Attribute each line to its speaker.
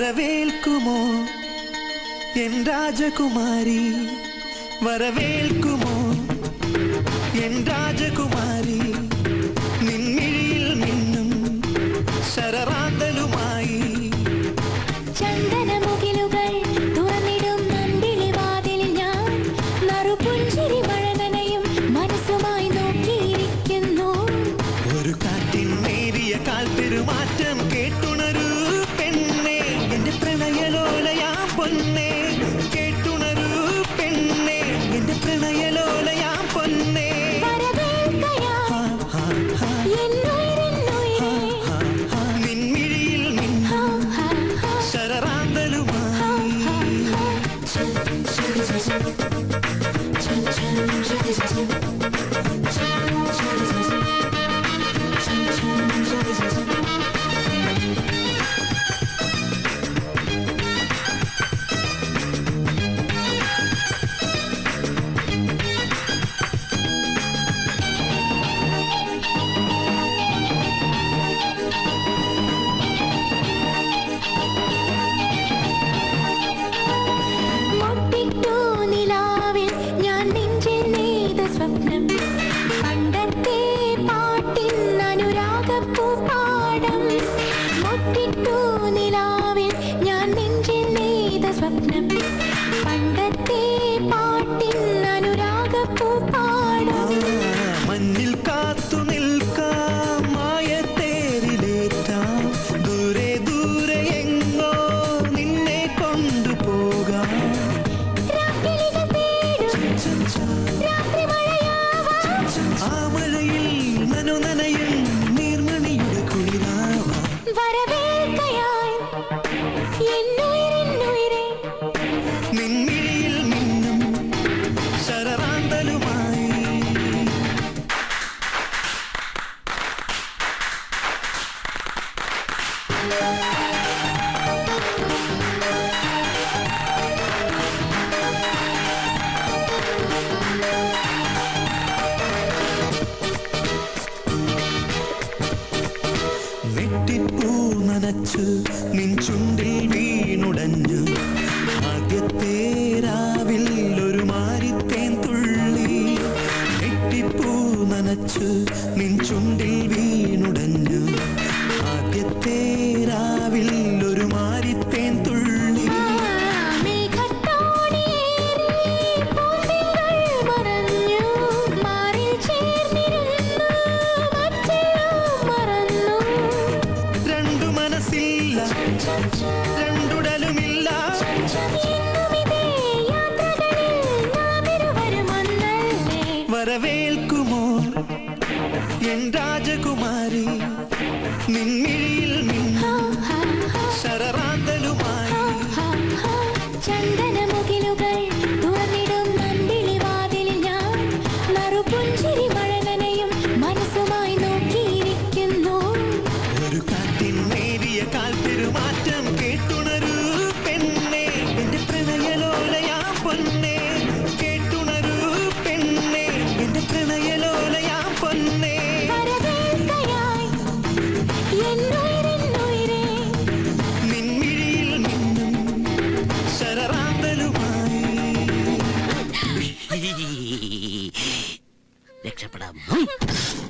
Speaker 1: വരവേൽക്കുമോ N രാജകുമാരി, വരവേൽക്കുമോ N രാജകുമാരി, നിൻമിഴിയിൽ മിന്നും ശരറാന്തലുമായി.
Speaker 2: ചന്ദനമുകിലുകൾ തുറന്നിടും നന്ദിളി വാതിലിൽ ഞാൻ നറുപുഞ്ചിരി മഴ നനയും മനസ്സുമായി നോക്കിയിരിക്കുന്നു.
Speaker 1: ഒരു കാറ്റിൻ നേരിയ കാൽപ്പെരുമാറ്റം കേട്ടുണരൂ പെണ്ണേ, എന്റെ പ്രണയലോലയാം പൊന്നേ. കേട്ടുണരൂ പെണ്ണേ, എന്റെ പ്രണയലോലയാം പൊന്നേ. നിൻമിഴിയിൽ മിന്നും ശരറാന്തലുമായി.
Speaker 2: പണ്ടത്തെ പാട്ടിൻ അനുരാഗപ്പൂപ്പാടം മുട്ടിട്ടു നിലാവിൽ ഞാൻ നെഞ്ചിൽ നെയ്ത സ്വപ്നം. പണ്ടത്തെ പാട്ടിൻ അനുരാഗപ്പൂപ്പാടം
Speaker 1: മഞ്ഞിൽ കാത്തു നിൽക്കാം, മായത്തേരിലേറ്റാം, ദൂരെ ദൂരെ എങ്ങോ നിന്നെ കൊണ്ടുപോകാം. ആ മഴയിൽ നനയും നീർമണിയുടെ കുളിരാവാം.
Speaker 2: വരവേൽക്കയായി എന്നുയിരെ
Speaker 1: നിൻമിഴിയിൽ മിന്നും ശരറാന്തലുമായി. നെറ്റിപ്പൂ നനച്ചു നിൻ ചുണ്ടിൽ വീണുടഞ്ഞു ആദ്യത്തെ രാവിൽ ഒരു മാരിത്തേൻ തുള്ളി. നെറ്റിപ്പൂ നനച്ചു നിൻ ചുണ്ടിൽ വീണുടഞ്ഞു ആദ്യത്തെ രാവിൽ ഒരു മാരിത്തേൻ തുള്ളി. രണ്ടു മനസ്സില്ല, രണ്ടുടലുമില്ല, വരവേൽക്കുമോ എൻ രാജകുമാരി, നിൻമിഴിയിൽ മിന്നും ശരറാന്തലുമായി.
Speaker 2: ചന്ദനമുകിലുകൾ തുറന്നിടും നന്ദിളി വാതിലിൽ ഞാൻ നറുപുഞ്ചിരി മഴ നനയും മനസ്സുമായി നോക്കിയിരിക്കുന്നു.
Speaker 1: ഒരു കാറ്റിൻ നേരിയ കാൽപ്പെരുമാറ്റം കേട്ടുണരൂ പെണ്ണേ, എന്റെ പ്രണയലോലയാം പൊന്നേ. കേട്ടുണരൂ പെണ്ണേ, എന്റെ പ്രണയലോലയാം പൊന്നേ.
Speaker 2: വരവേൽക്കയായി എന്നു